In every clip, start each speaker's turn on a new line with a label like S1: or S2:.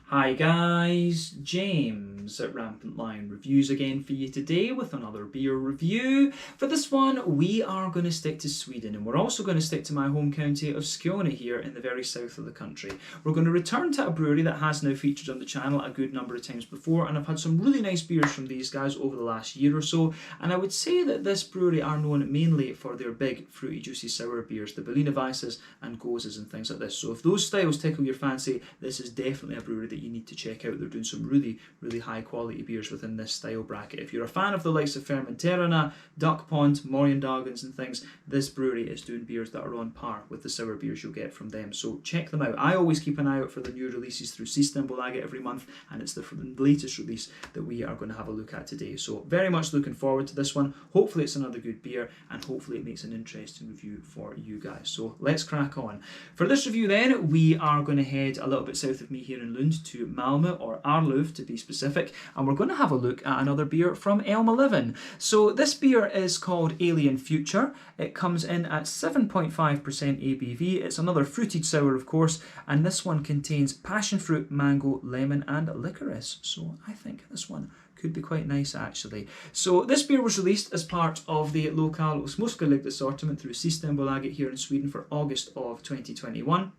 S1: Hi guys, James at Rampant Lion Reviews again for you today with another beer review. For this one we are going to stick to Sweden, and we're also going to stick to my home county of Skåne here in the very south of the country. We're going to return to a brewery that has now featured on the channel a good number of times before, and I've had some really nice beers from these guys over the last year or so, and I would say that this brewery are known mainly for their big fruity juicy sour beers, the Berliner Weisses and Goses and things like this. So if those styles tickle your fancy, this is definitely a brewery that you need to check out. They're doing some really high quality beers within this style bracket. If you're a fan of the likes of Fermenterarna, Duck Pond, Morgendagens and things, this brewery is doing beers that are on par with the sour beers you'll get from them. So check them out. I always keep an eye out for the new releases through Systembolaget every month, and it's the latest release that we are going to have a look at today. So very much looking forward to this one. Hopefully it's another good beer, and hopefully it makes an interesting review for you guys. So let's crack on. For this review then, we are going to head a little bit south of me here in Lund to Malmö, or Arlöv to be specific, and we're going to have a look at another beer from Elmeleven. So this beer is called Alien Future. It comes in at 7.5% ABV. It's another fruited sour, of course, and this one contains passion fruit, mango, lemon and licorice. So I think this one could be quite nice actually. So this beer was released as part of the Lokal Småskalig assortment through Systembolaget here in Sweden for August of 2021.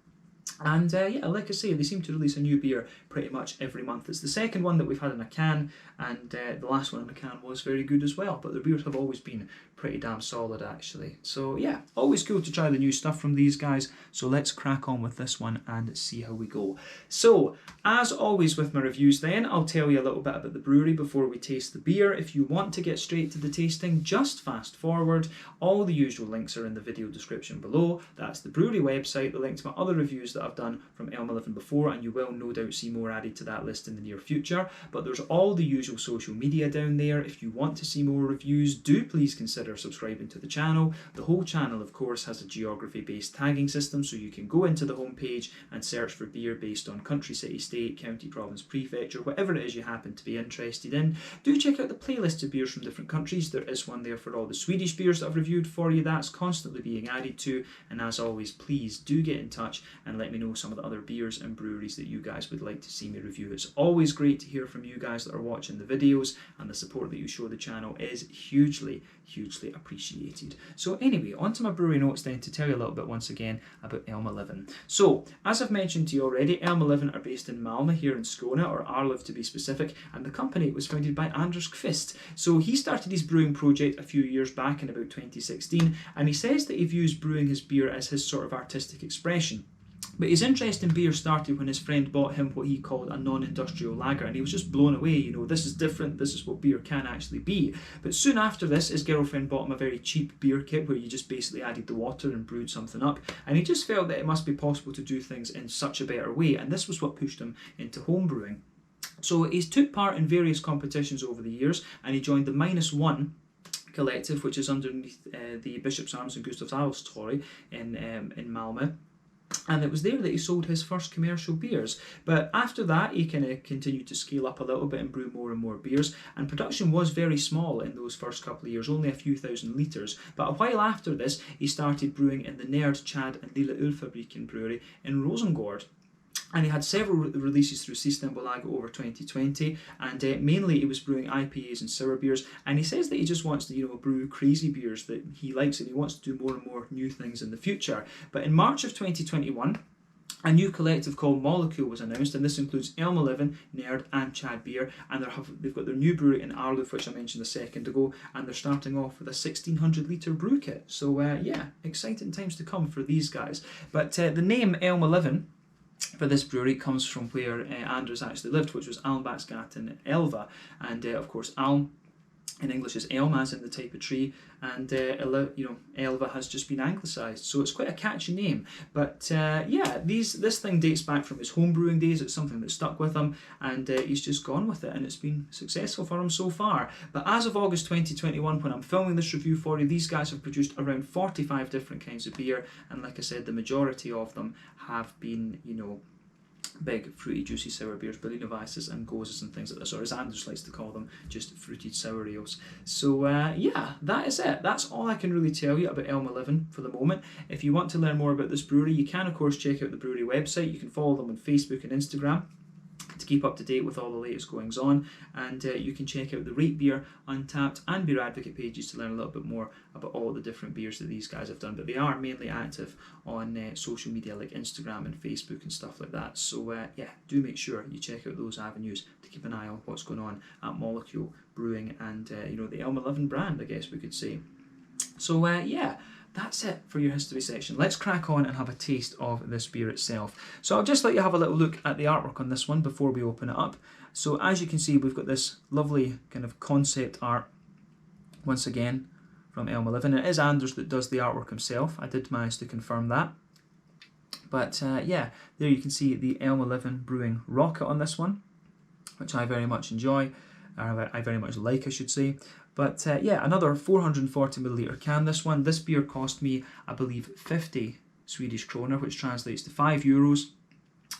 S1: And yeah, like I say, they seem to release a new beer pretty much every month. It's the second one that we've had in a can, and the last one in a can was very good as well. But their beers have always been pretty damn solid actually. So yeah, always cool to try the new stuff from these guys. So let's crack on with this one and see how we go. So as always with my reviews then, I'll tell you a little bit about the brewery before we taste the beer. If you want to get straight to the tasting, just fast forward. All the usual links are in the video description below. That's the brewery website, the link to my other reviews that I've done from Elmeleven before, and you will no doubt see more added to that list in the near future. But there's all the usual social media down there. If you want to see more reviews, do please consider subscribing to the channel. The whole channel, of course, has a geography-based tagging system, so you can go into the homepage and search for beer based on country, city, state, county, province, prefecture, whatever it is you happen to be interested in. Do check out the playlist of beers from different countries. There is one there for all the Swedish beers that I've reviewed for you. That's constantly being added to, and as always, please do get in touch and let me know some of the other beers and breweries that you guys would like to see me review. It's always great to hear from you guys that are watching the videos, and the support that you show the channel is hugely appreciated. So anyway, on to my brewery notes then to tell you a little bit once again about Elmeleven. So as I've mentioned to you already, Elmeleven are based in Malmö here in Skåne, or Arlöv to be specific, and the company was founded by Anders Kvist. So he started his brewing project a few years back in about 2016, and he says that he views brewing his beer as his sort of artistic expression. But his interest in beer started when his friend bought him what he called a non-industrial lager, and he was just blown away. You know, this is different, this is what beer can actually be. But soon after this, his girlfriend bought him a very cheap beer kit where you just basically added the water and brewed something up, and he just felt that it must be possible to do things in such a better way, and this was what pushed him into home brewing. So he's took part in various competitions over the years, and he joined the -1 collective, which is underneath the Bishop's Arms and Gustav Adolfs Torg in Malmö. And it was there that he sold his first commercial beers. But after that, he kind of continued to scale up a little bit and brew more and more beers. And production was very small in those first couple of years, only a few thousand litres. But a while after this, he started brewing in the Nerd, Chad and Lilla Ölfabriken brewery in Rosengård. And he had several releases through Systembolaget over 2020, and mainly he was brewing IPAs and sour beers. And he says that he just wants to, you know, brew crazy beers that he likes, and he wants to do more and more new things in the future. But in March of 2021, a new collective called Molecule was announced, and this includes Elmeleven, Nerd and Chad beer, and they've got their new brewery in Arlöv, which I mentioned a second ago, and they're starting off with a 1600 litre brew kit. So yeah, exciting times to come for these guys. But the name Elmeleven for this brewery comes from where Anders actually lived, which was Almbacksgatan 11, and of course Alm in English is elm, as in the type of tree, and Elva has just been anglicised, so it's quite a catchy name. But yeah, this thing dates back from his home brewing days. It's something that stuck with him, and he's just gone with it, and it's been successful for him so far. But as of August 2021, when I'm filming this review for you, these guys have produced around 45 different kinds of beer, and like I said, the majority of them have been, you know, big fruity juicy sour beers, Berliner Weisses and Goses and things like this, or as Anders likes to call them, just fruited sour ales. So yeah, that is it. That's all I can really tell you about Elmeleven for the moment. If you want to learn more about this brewery, you can of course check out the brewery website. You can follow them on Facebook and Instagram to keep up to date with all the latest goings on, and you can check out the Rate Beer, Untappd and Beer Advocate pages to learn a little bit more about all the different beers that these guys have done. But they are mainly active on social media like Instagram and Facebook and stuff like that. So yeah, do make sure you check out those avenues to keep an eye on what's going on at Molecule Brewing and you know, the Elmeleven brand, I guess we could say. So yeah, that's it for your history section. Let's crack on and have a taste of this beer itself. So I'll just let you have a little look at the artwork on this one before we open it up. So as you can see, we've got this lovely kind of concept art once again from Elmeleven. It is Anders that does the artwork himself. I did manage to confirm that. But yeah, there you can see the Elmeleven Brewing rocket on this one, which I very much enjoy. I very much like, I should say. But yeah, another 440ml can, this one. This beer cost me, I believe, 50 Swedish kroner, which translates to €5,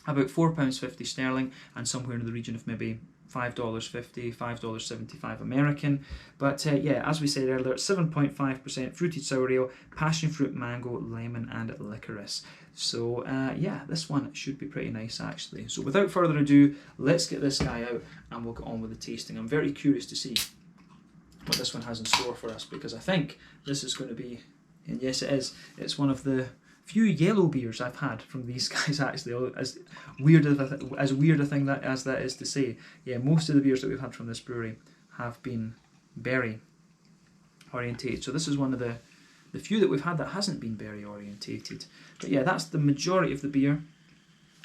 S1: about £4.50 sterling, and somewhere in the region of maybe $5.50, $5.75 American. But yeah, as we said earlier, 7.5% fruited sour ale, passion fruit, mango, lemon and licorice. So yeah, this one should be pretty nice actually. So without further ado, let's get this guy out and we'll get on with the tasting. I'm very curious to see what this one has in store for us, because I think this is going to be, and yes it is, it's one of the few yellow beers I've had from these guys actually, as weird a thing as that is to say. Yeah, most of the beers that we've had from this brewery have been berry orientated, so this is one of the few that we've had that hasn't been berry orientated. But yeah, that's the majority of the beer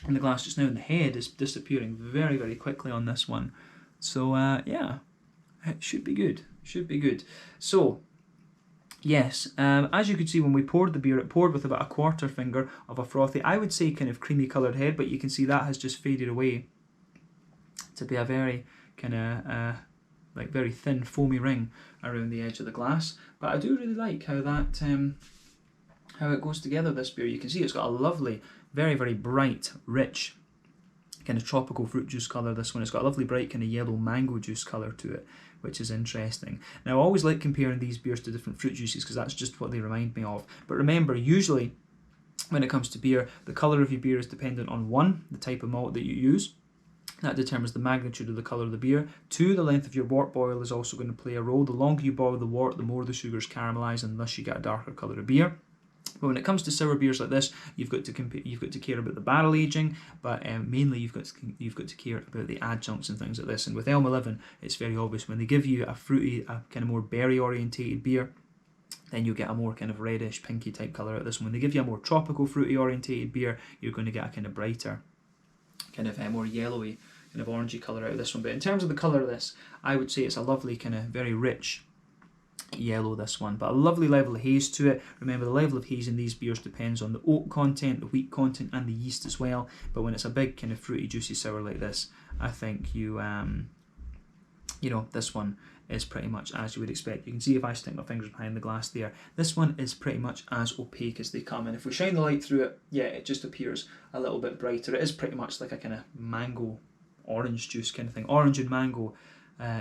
S1: in the glass just now, and the head is disappearing very, very quickly on this one. So yeah, it should be good, should be good. So yes, as you could see when we poured the beer, it poured with about a quarter finger of a frothy, I would say kind of creamy coloured head, but you can see that has just faded away to be a very kind of like very thin foamy ring around the edge of the glass. But I do really like how that how it goes together, this beer. You can see it's got a lovely, very, very bright, rich kind of tropical fruit juice colour, this one. It's got a lovely bright kind of yellow mango juice colour to it, which is interesting. Now I always like comparing these beers to different fruit juices because that's just what they remind me of. But remember, usually when it comes to beer, the colour of your beer is dependent on 1, the type of malt that you use. That determines the magnitude of the colour of the beer. 2, the length of your wort boil is also going to play a role. The longer you boil the wort, the more the sugars caramelise, and thus you get a darker colour of beer. But when it comes to sour beers like this, you've got to care about the barrel aging, but mainly you've got to care about the adjuncts and things like this. And with Elmeleven, it's very obvious when they give you a fruity, a kind of more berry orientated beer, then you get a more kind of reddish, pinky type colour out of this one. When they give you a more tropical, fruity orientated beer, you're going to get a kind of brighter, kind of more yellowy, kind of orangey colour out of this one. But in terms of the colour of this, I would say it's a lovely kind of very rich yellow, this one, but a lovely level of haze to it. Remember, the level of haze in these beers depends on the oak content, the wheat content and the yeast as well. But when it's a big kind of fruity juicy sour like this, I think you know, this one is pretty much as you would expect. You can see if I stick my fingers behind the glass there, this one is pretty much as opaque as they come, and if we shine the light through it, yeah, it just appears a little bit brighter. It is pretty much like a kind of mango orange juice kind of thing, orange and mango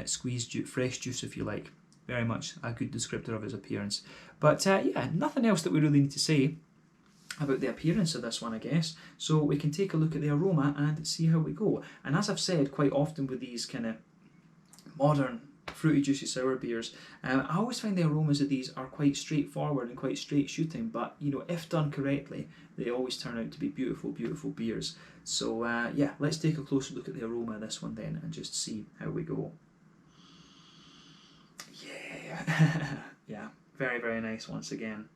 S1: squeezed juice, fresh juice if you like. Very much a good descriptor of its appearance. But yeah, nothing else that we really need to say about the appearance of this one, I guess. So we can take a look at the aroma and see how we go. And as I've said quite often with these kind of modern fruity juicy sour beers, I always find the aromas of these are quite straightforward and quite straight shooting, but you know, if done correctly, they always turn out to be beautiful, beautiful beers. So yeah, let's take a closer look at the aroma of this one then and just see how we go. Yeah, very, very nice once again.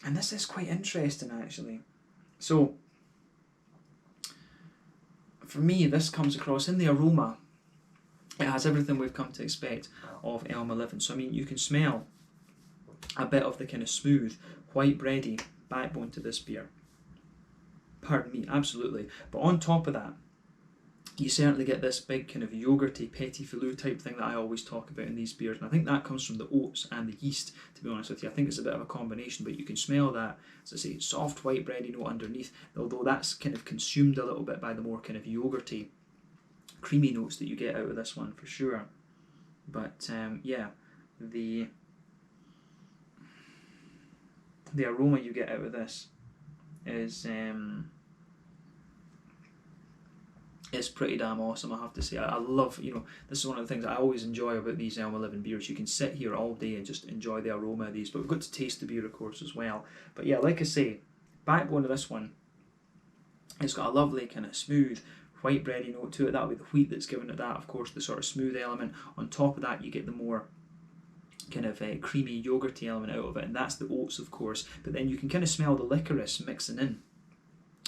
S1: And this is quite interesting actually. So for me, this comes across in the aroma, it has everything we've come to expect of Elmeleven. So I mean, you can smell a bit of the kind of smooth, white bready backbone to this beer. Pardon me, absolutely. But on top of that, you certainly get this big kind of yogurty, petit filou type thing that I always talk about in these beers. And I think that comes from the oats and the yeast, to be honest with you. I think it's a bit of a combination, but you can smell that, as I say, soft white bready note underneath, although that's kind of consumed a little bit by the more kind of yogurty, creamy notes that you get out of this one for sure. But yeah, the aroma you get out of this is It's pretty damn awesome, I have to say. I love, this is one of the things I always enjoy about these Elmeleven beers. You can sit here all day and just enjoy the aroma of these, but we've got to taste the beer, of course, as well. But yeah, like I say, backbone of this one, it's got a lovely kind of smooth white bready note to it. That'll be the wheat that's given it that, of course, the sort of smooth element. On top of that, you get the more kind of creamy yogurty element out of it, and that's the oats, of course. But then you can kind of smell the licorice mixing in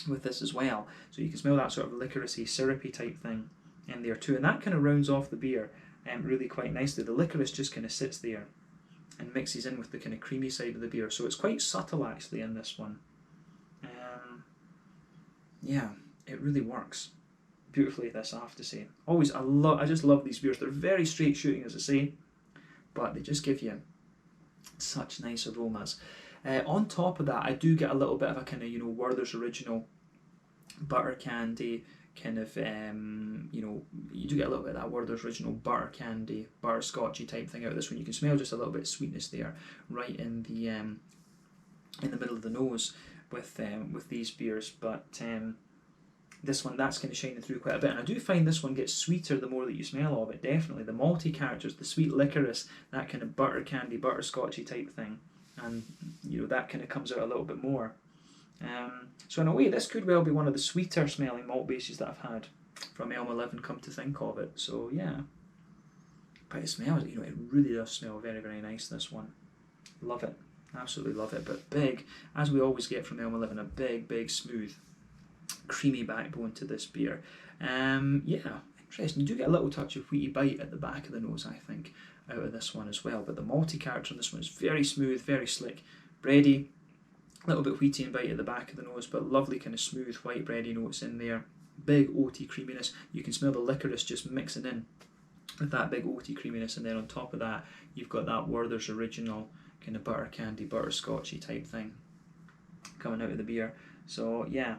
S1: with this as well, so you can smell that sort of licoricey, syrupy type thing in there too, and that kind of rounds off the beer really quite nicely. The licorice just kind of sits there and mixes in with the kind of creamy side of the beer, so it's quite subtle actually in this one. Yeah, it really works beautifully, this, I have to say. I just love these beers. They're very straight shooting, as I say, but they just give you such nice aromas. On top of that, I do get a little bit of a kind of, Werther's Original butter candy kind of, you do get a little bit of that Werther's Original butter candy, butterscotchy type thing out of this one. You can smell just a little bit of sweetness there, right in the middle of the nose with these beers. But this one, that's kind of shining through quite a bit, and I do find this one gets sweeter the more that you smell of it. Definitely the malty characters, the sweet licorice, that kind of butter candy, butterscotchy type thing, and that kind of comes out a little bit more. So in a way, this could well be one of the sweeter smelling malt bases that I've had from Elmeleven, come to think of it. So yeah, but it smells, it really does smell very, very nice, this one. Love it, absolutely love it. But big, as we always get from Elmeleven, a big smooth creamy backbone to this beer. Yeah, interesting. You do get a little touch of wheaty bite at the back of the nose, I think, out of this one as well. But the malty character on this one is very smooth, very slick, bready, a little bit wheaty and bite at the back of the nose, but lovely kind of smooth white bready notes in there. Big oaty creaminess. You can smell the licorice just mixing in with that big oaty creaminess, and then on top of that, you've got that Werther's Original kind of butter candy, butterscotchy type thing coming out of the beer. So yeah,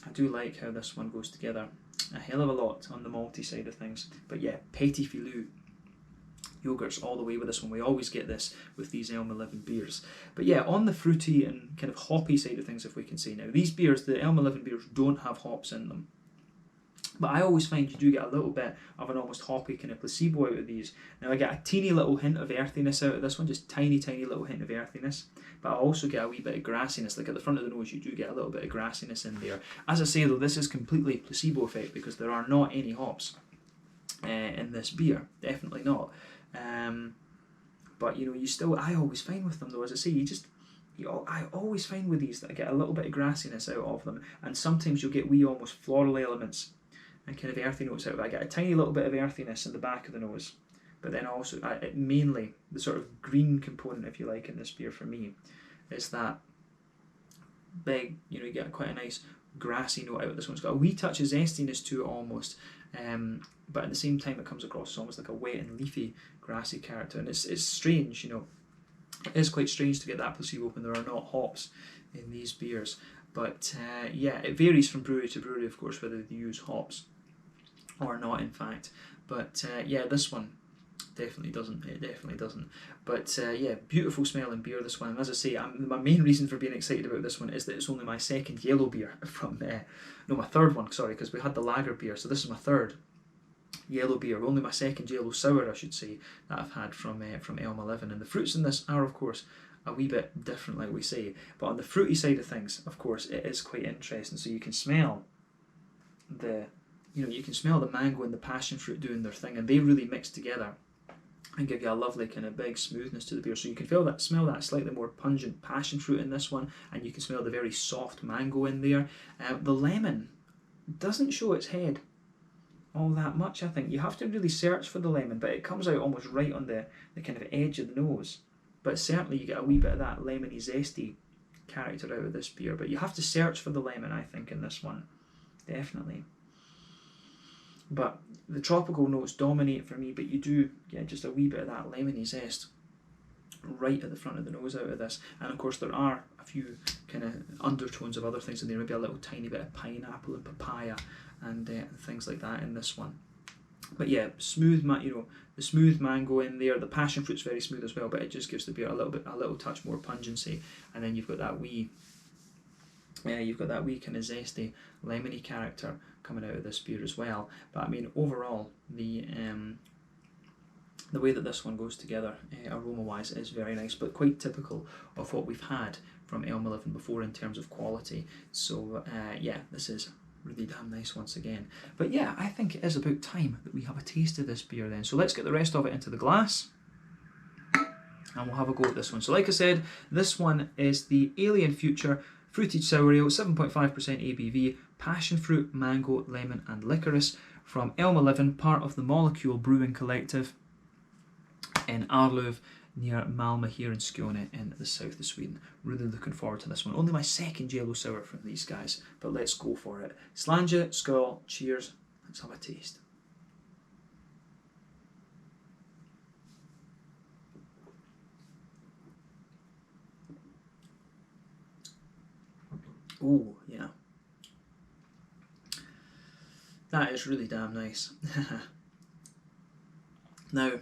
S1: I do like how this one goes together a hell of a lot on the malty side of things. But yeah, petit filou yogurts all the way with this one. We always get this with these Elmeleven beers. But yeah, on the fruity and kind of hoppy side of things, if we can say now, these beers, the Elmeleven beers, don't have hops in them. But I always find you do get a little bit of an almost hoppy kind of placebo out of these. Now I get a teeny little hint of earthiness out of this one, just tiny little hint of earthiness. But I also get a wee bit of grassiness, like at the front of the nose you do get a little bit of grassiness in there. As I say though, this is completely placebo effect because there are not any hops in this beer, definitely not. But you still, I always find with them though, as I say, I always find with these that I get a little bit of grassiness out of them, and sometimes you'll get wee almost floral elements and kind of earthy notes out of it. I get a tiny little bit of earthiness in the back of the nose, but then also mainly the sort of green component, if you like, in this beer for me is that big, you get quite a nice grassy note out of this one. It's got a wee touch of zestiness to it almost, but at the same time it comes across as almost like a wet and leafy grassy character, and it's strange, it is quite strange to get that placebo when there are not hops in these beers. But yeah, it varies from brewery to brewery, of course, whether they use hops or not, in fact. But yeah, this one definitely doesn't. It definitely doesn't. But yeah, beautiful smelling beer, this one. And as I say, my main reason for being excited about this one is that it's only my second yellow beer from, no, my third one, sorry, because we had the lager beer. So this is my third yellow beer, only my second yellow sour, I should say, that I've had from Elmeleven. And the fruits in this are, of course, a wee bit different, like we say. But on the fruity side of things, of course, it is quite interesting. So you can smell you can smell the mango and the passion fruit doing their thing, and they really mix together and give you a lovely kind of big smoothness to the beer. So you can smell that slightly more pungent passion fruit in this one, and you can smell the very soft mango in there. The lemon doesn't show its head all that much, I think. You have to really search for the lemon, but it comes out almost right on the kind of edge of the nose. But certainly you get a wee bit of that lemony zesty character out of this beer, but you have to search for the lemon, I think, in this one, definitely. But the tropical notes dominate for me, but you do get just a wee bit of that lemony zest right at the front of the nose out of this. And of course there are a few kind of undertones of other things in there, maybe a little tiny bit of pineapple and papaya and things like that in this one. But yeah, smooth, the smooth mango in there. The passion fruit's very smooth as well, but it just gives the beer a little touch more pungency. And then you've got that wee kind of zesty lemony character coming out of this beer as well. But I mean, overall, the way that this one goes together, aroma-wise, is very nice, but quite typical of what we've had from Elmeleven before in terms of quality. So yeah, this is really damn nice once again. But yeah, I think it is about time that we have a taste of this beer then. So let's get the rest of it into the glass, and we'll have a go at this one. So like I said, this one is the Alien Future Fruited Sour Ale, 7.5% ABV, passion fruit, mango, lemon and licorice, from Elmeleven, part of the Molecule Brewing Collective in Arlöv near Malmö here in Skåne in the south of Sweden. Really looking forward to this one. Only my second yellow sour from these guys, but let's go for it. Slange, skål, cheers, let's have a taste. Oh yeah, that is really damn nice. Now,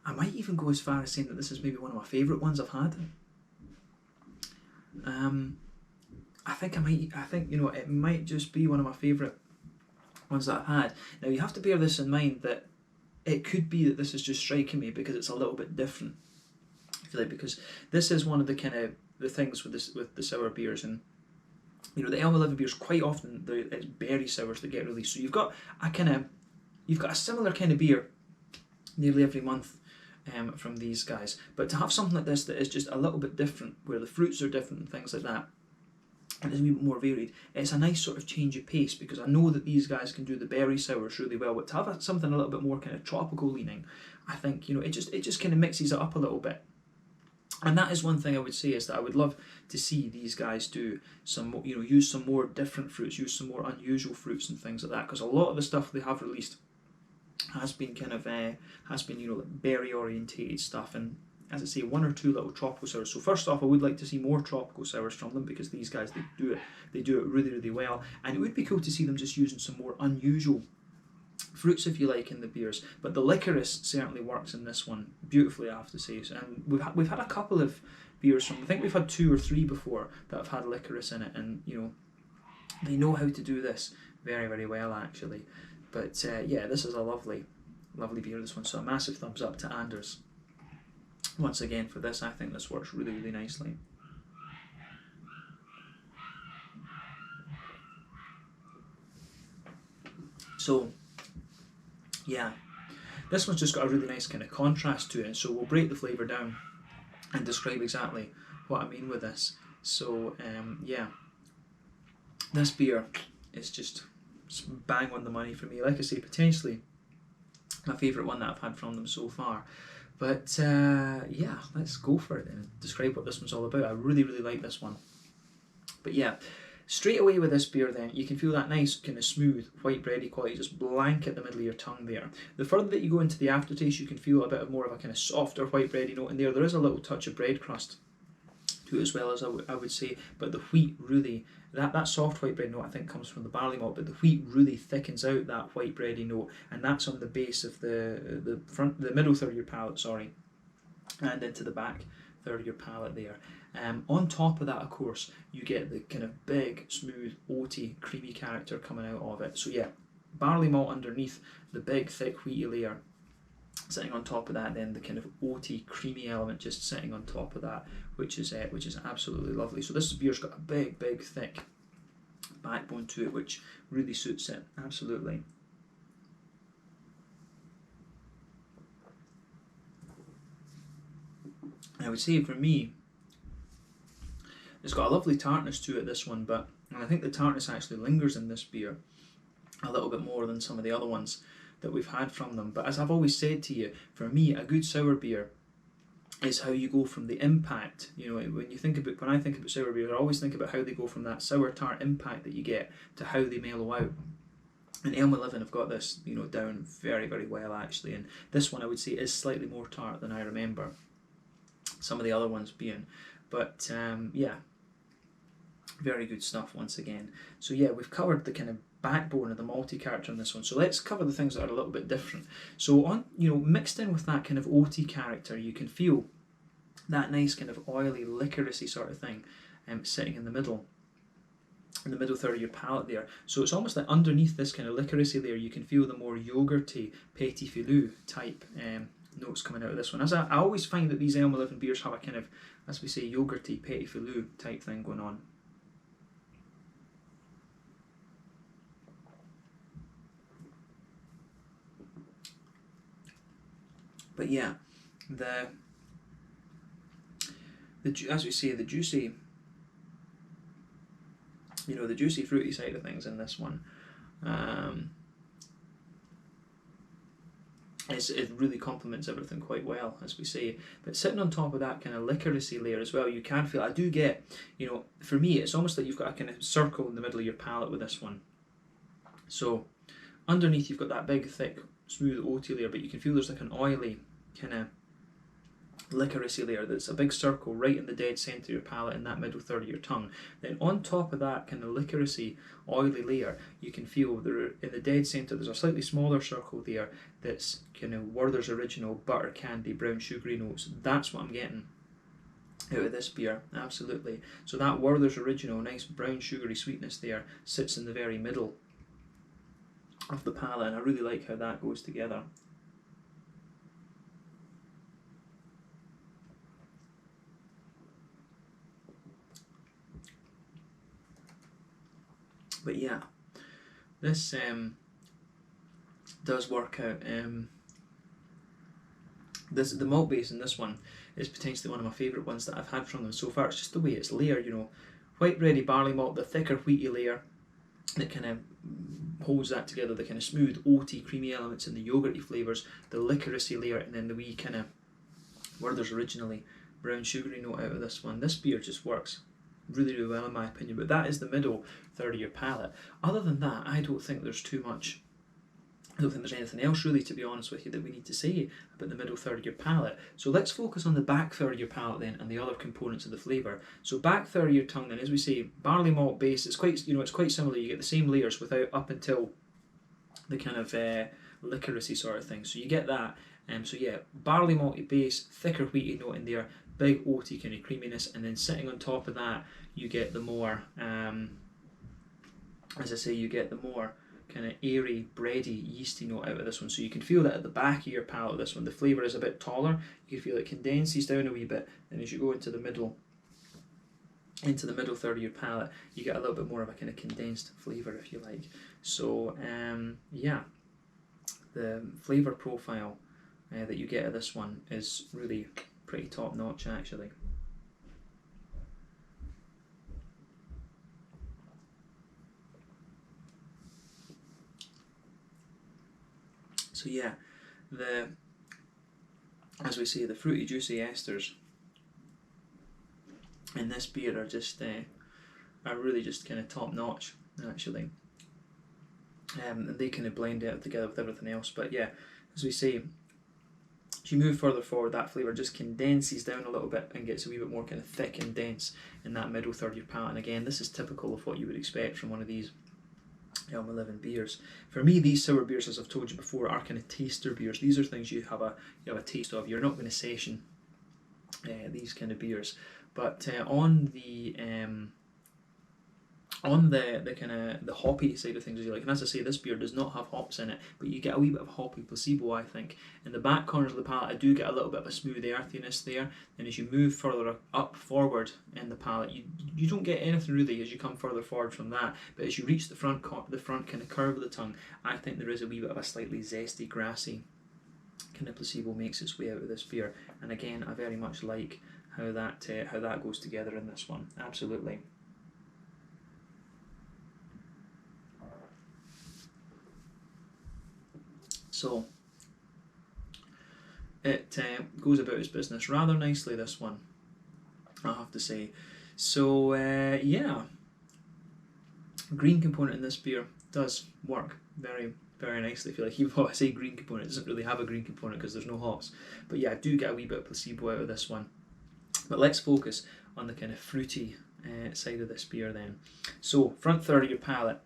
S1: I might even go as far as saying that this is maybe one of my favourite ones I've had. I think you know, it might just be one of my favourite ones that I've had. Now you have to bear this in mind, that it could be that this is just striking me because it's a little bit different, I feel like, because this is one of the kind of the things with this, with the sour beers, and you know, the Elmeleven beers quite often it's berry sours that get released. So you've got a similar kind of beer nearly every month from these guys, but to have something like this that is just a little bit different, where the fruits are different and things like that, and it's a wee bit more varied, it's a nice sort of change of pace, because I know that these guys can do the berry sours really well, but to have something a little bit more kind of tropical leaning, I think, you know, it just kind of mixes it up a little bit. And that is one thing I would say, is that I would love to see these guys do some, you know, use some more different fruits, use some more unusual fruits and things like that, because a lot of the stuff they have released has been kind of you know, like berry orientated stuff, and as I say, one or two little tropical sours. So first off, I would like to see more tropical sours from them, because these guys, they do it really well, and it would be cool to see them just using some more unusual fruits, if you like, in the beers. But the licorice certainly works in this one beautifully, I have to say. And we've had a couple of beers from, I think we've had 2 or 3 before that have had licorice in it, and you know, they know how to do this very well actually. But yeah, this is a lovely beer, this one. So a massive thumbs up to Anders once again for this. I think this works really nicely. So yeah, this one's just got a really nice kind of contrast to it, so we'll break the flavour down and describe exactly what I mean with this. So yeah, this beer is just bang on the money for me. Like I say, potentially my favourite one that I've had from them so far. But yeah, let's go for it and describe what this one's all about. I really like this one. But yeah, straight away with this beer then, you can feel that nice kind of smooth white bready quality just blanket the middle of your tongue there. The further that you go into the aftertaste, you can feel a bit more of a kind of softer white bready note in there. There is a little touch of bread crust to it as well, as I would say, but the wheat really, that soft white bread note I think comes from the barley malt, but the wheat really thickens out that white bready note, and that's on the base of the middle third of your palate, sorry, and into the back third of your palate there. On top of that, of course, you get the kind of big, smooth, oaty, creamy character coming out of it. So yeah, barley malt underneath, the big, thick, wheaty layer sitting on top of that, then the kind of oaty, creamy element just sitting on top of that, which is absolutely lovely. So this beer's got a big, thick backbone to it, which really suits it, absolutely. I would say for me, it's got a lovely tartness to it, this one, but I think the tartness actually lingers in this beer a little bit more than some of the other ones that we've had from them. But as I've always said to you, for me, a good sour beer is how you go from the impact. You know, when I think about sour beer, I always think about how they go from that sour tart impact that you get to how they mellow out. And Elmeleven have got this, you know, down very well actually. And this one I would say is slightly more tart than I remember some of the other ones being. But yeah, very good stuff once again. So yeah, we've covered the kind of backbone of the malty character in this one. So let's cover the things that are a little bit different. So on, you know, mixed in with that kind of oaty character, you can feel that nice kind of oily, licoricey sort of thing sitting in the middle in the middle third of your palate there. So it's almost like underneath this kind of licoricey layer, you can feel the more yogurty, petit filou type notes coming out of this one. As I always find that these Elmeleven beers have a kind of, as we say, yogurty, petit filou type thing going on. But yeah, as we say, the juicy, the juicy fruity side of things in this one, it really complements everything quite well, as we say. But sitting on top of that kind of licoricey layer as well, you can feel, I do get, for me, it's almost like you've got a kind of circle in the middle of your palate with this one. So underneath you've got that big, thick, smooth oaty layer, but you can feel there's like an oily kind of licoricey layer that's a big circle right in the dead centre of your palate in that middle third of your tongue. Then on top of that kind of licoricey oily layer, you can feel there in the dead centre there's a slightly smaller circle there that's kind of Werther's Original butter candy brown sugary notes. That's what I'm getting out of this beer, absolutely. So that Werther's Original nice brown sugary sweetness there sits in the very middle of the palate, and I really like how that goes together. But yeah, this does work out. The malt base in this one is potentially one of my favourite ones that I've had from them so far. It's just the way it's layered, white ready barley malt, the thicker wheaty layer that kind of holds that together, the kind of smooth oaty creamy elements and the yogurty flavours, the licoricey layer, and then the wee kind of Werther's Originally brown sugary note out of this one. This beer just works really, really well in my opinion, but that is the middle third of your palate. Other than that, I don't think there's too much, I don't think there's anything else really, to be honest with you, that we need to say about the middle third of your palate. So let's focus on the back third of your palate then and the other components of the flavour. So back third of your tongue then, as we say, barley malt base, it's quite, it's quite similar. You get the same layers without up until the kind of licoricey sort of thing. So you get that. So yeah, barley malty base, thicker wheaty note in there, big oaty kind of creaminess, and then sitting on top of that you get the more, as I say, you get the more kind of airy, bready, yeasty note out of this one. So you can feel that at the back of your palate, this one, the flavour is a bit taller. You can feel it condenses down a wee bit, and as you go into the middle third of your palate, you get a little bit more of a kind of condensed flavour, if you like. So yeah, the flavour profile that you get of this one is really pretty top notch actually. So yeah, as we say, the fruity juicy esters in this beer are just are really just kind of top notch actually, and they kind of blend out together with everything else. But yeah, as we say, as you move further forward, that flavour just condenses down a little bit and gets a wee bit more kind of thick and dense in that middle third of your palate. And again, this is typical of what you would expect from one of these Elmeleven beers. For me, these sour beers, as I've told you before, are kind of taster beers. These are things you have a taste of. You're not going to session these kind of beers, but on the kind of the hoppy side of things, as you like. And as I say, this beer does not have hops in it, but you get a wee bit of hoppy placebo, I think. In the back corners of the palate, I do get a little bit of a smooth earthiness there. And as you move further up forward in the palate, you don't get anything really as you come further forward from that. But as you reach the front kind of curve of the tongue, I think there is a wee bit of a slightly zesty, grassy kind of placebo makes its way out of this beer. And again, I very much like how that goes together in this one. Absolutely. So it goes about its business rather nicely, this one, I have to say. So yeah, green component in this beer does work very, very nicely. I feel like even though I say green component, it doesn't really have a green component because there's no hops. But yeah, I do get a wee bit of placebo out of this one. But let's focus on the kind of fruity side of this beer then. So front third of your palate.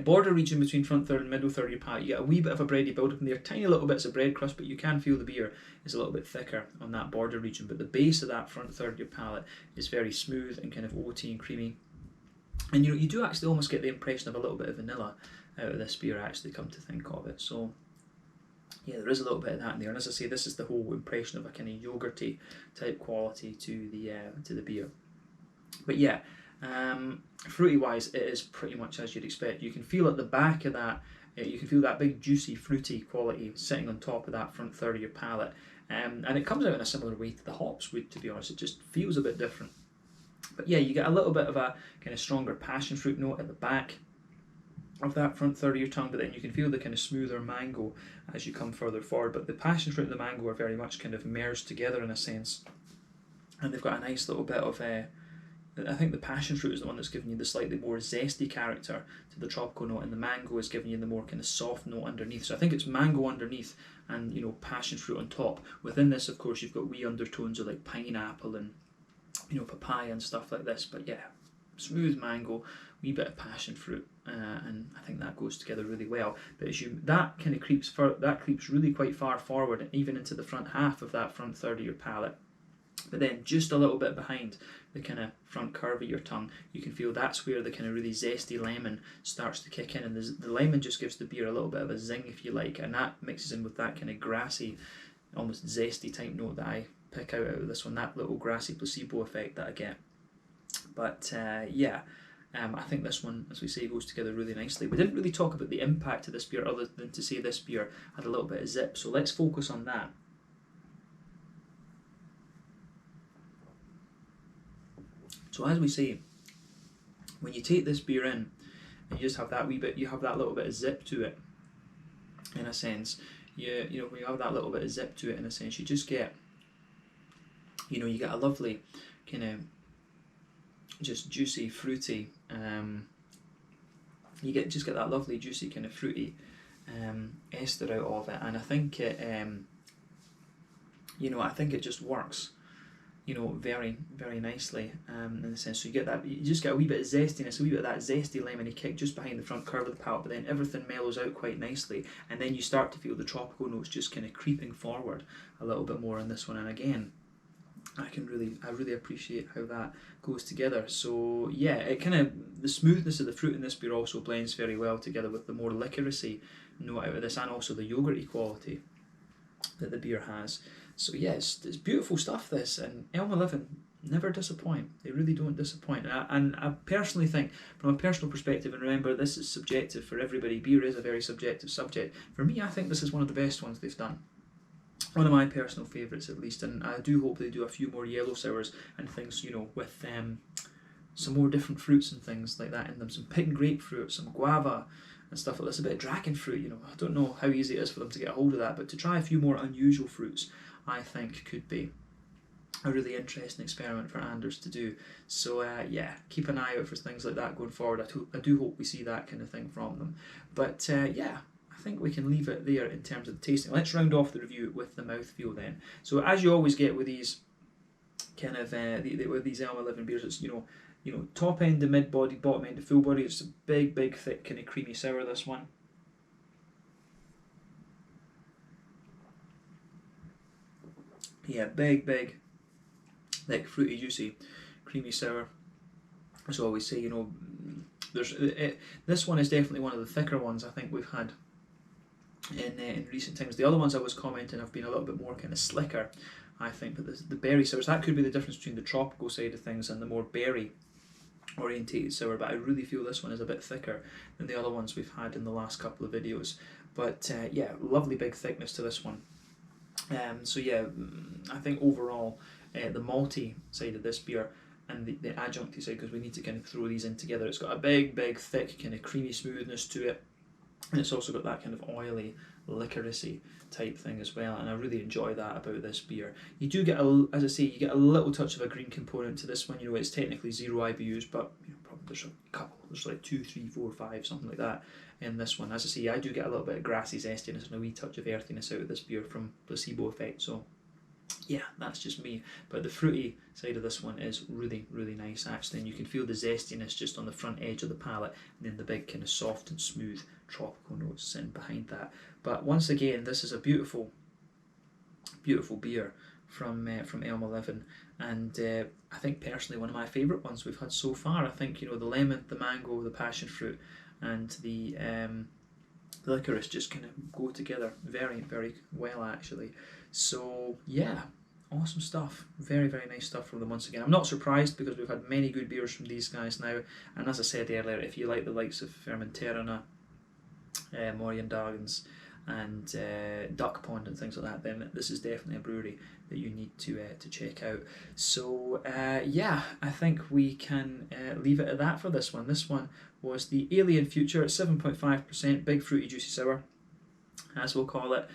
S1: Border region between front third and middle third of your palate, you get a wee bit of a bready build up in there, tiny little bits of bread crust, but you can feel the beer is a little bit thicker on that border region. But the base of that front third of your palate is very smooth and kind of oaty and creamy. And you know, you do actually almost get the impression of a little bit of vanilla out of this beer, actually, come to think of it. So yeah, there is a little bit of that in there. And as I say, this is the whole impression of a kind of yogurty type quality to the beer. But yeah, fruity wise, it is pretty much as you'd expect. You can feel at the back of that, you can feel that big juicy fruity quality sitting on top of that front third of your palate. And it comes out in a similar way to the hops would, to be honest. It just feels a bit different. But yeah, you get a little bit of a kind of stronger passion fruit note at the back of that front third of your tongue, but then you can feel the kind of smoother mango as you come further forward. But the passion fruit and the mango are very much kind of merged together in a sense, and they've got a nice little bit of I think the passion fruit is the one that's giving you the slightly more zesty character to the tropical note, and the mango is giving you the more kind of soft note underneath. So I think it's mango underneath and, you know, passion fruit on top. Within this, of course, you've got wee undertones of like pineapple and, you know, papaya and stuff like this. But yeah, smooth mango, wee bit of passion fruit, and I think that goes together really well. But as that kind of creeps really quite far forward, even into the front half of that front third of your palate. But then just a little bit behind the kind of front curve of your tongue, you can feel that's where the kind of really zesty lemon starts to kick in, and the lemon just gives the beer a little bit of a zing, if you like, and that mixes in with that kind of grassy, almost zesty type note that I pick out of this one, that little grassy placebo effect that I get. But yeah, I think this one, as we say, goes together really nicely. We didn't really talk about the impact of this beer other than to say this beer had a little bit of zip, so let's focus on that. So as we say, when you take this beer in, and you just have that wee bit, you have that little bit of zip to it, in a sense. You know, when you have that little bit of zip to it, in a sense, you just get, you know, you get a lovely kind of just juicy, fruity. You just get that lovely, juicy kind of fruity ester out of it, and I think it, you know, I think it just works, you know, very, very nicely in the sense. So you get that, you just get a wee bit of zestiness, a wee bit of that zesty lemony kick just behind the front curve of the palate, but then everything mellows out quite nicely, and then you start to feel the tropical notes just kind of creeping forward a little bit more in this one. And again, I really appreciate how that goes together. So yeah, it kind of, the smoothness of the fruit in this beer also blends very well together with the more licoricey note out of this, and also the yogurty quality that the beer has. So yeah, it's beautiful stuff, this, and Elmeleven never disappoint. They really don't disappoint. And I personally think, from a personal perspective, and remember, this is subjective for everybody, beer is a very subjective subject. For me, I think this is one of the best ones they've done. One of my personal favourites, at least, and I do hope they do a few more yellow sours and things, you know, with some more different fruits and things like that in them. Some pink grapefruit, some guava and stuff like this, a bit of dragon fruit, you know. I don't know how easy it is for them to get a hold of that, but to try a few more unusual fruits, I think could be a really interesting experiment for Anders to do. So yeah, keep an eye out for things like that going forward. I do hope we see that kind of thing from them. But yeah, I think we can leave it there in terms of the tasting. Let's round off the review with the mouthfeel then. So as you always get with these kind of with these Elmeleven beers, it's you know top end to mid body, bottom end to full body. It's a big thick kind of creamy sour, this one. Yeah, big thick fruity juicy creamy sour. As I always say, you know, this one is definitely one of the thicker ones I think we've had in recent times. The other ones I was commenting have been a little bit more kind of slicker, I think, but the berry sours, that could be the difference between the tropical side of things and the more berry orientated sour, but I really feel this one is a bit thicker than the other ones we've had in the last couple of videos. But yeah, lovely big thickness to this one. So yeah, I think overall the malty side of this beer and the adjuncty side, because we need to kind of throw these in together, it's got a big thick kind of creamy smoothness to it, and it's also got that kind of oily licoricey type thing as well, and I really enjoy that about this beer. You do get, as I say, you get a little touch of a green component to this one. You know, it's technically 0 IBUs, but you know, probably there's a couple, there's like 2, 3, 4, 5, something like that in this one. As I say, I do get a little bit of grassy zestiness and a wee touch of earthiness out of this beer from placebo effect, so yeah, that's just me. But the fruity side of this one is really nice actually, and you can feel the zestiness just on the front edge of the palate, and then the big kind of soft and smooth tropical notes sitting behind that. But once again, this is a beautiful beer from Elmeleven, and I think personally one of my favourite ones we've had so far. I think, you know, the lemon, the mango, the passion fruit, and the licorice just kind of go together very, very well actually. So yeah, awesome stuff. Very, very nice stuff from them once again. I'm not surprised because we've had many good beers from these guys now, and as I said earlier, if you like the likes of Fermenterana, Morgendagens, and Duck Pond and things like that, then this is definitely a brewery that you need to check out. So yeah, I think we can leave it at that for this one. This one was the Alien Future at 7.5%, big fruity juicy sour, as we'll call it.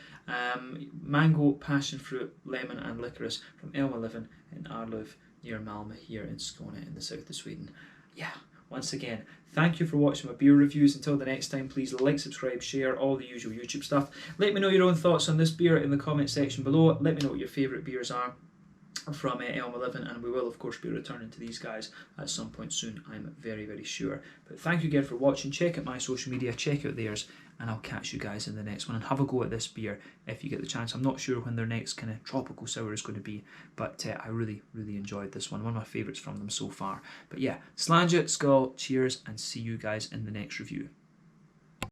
S1: Mango, passion fruit, lemon and licorice from Elmeleven in Arlöv near Malmö here in Skåne in the south of Sweden. Yeah, once again, thank you for watching my beer reviews. Until the next time, please like, subscribe, share, all the usual YouTube stuff. Let me know your own thoughts on this beer in the comment section below. Let me know what your favourite beers are from Elmeleven, and we will of course be returning to these guys at some point soon, I'm very, very sure. But thank you again for watching. Check out my social media, check out theirs, and I'll catch you guys in the next one, and have a go at this beer if you get the chance. I'm not sure when their next kind of tropical sour is going to be, but I really, really enjoyed this one of my favourites from them so far. But yeah, Slange, Skull, cheers, and see you guys in the next review.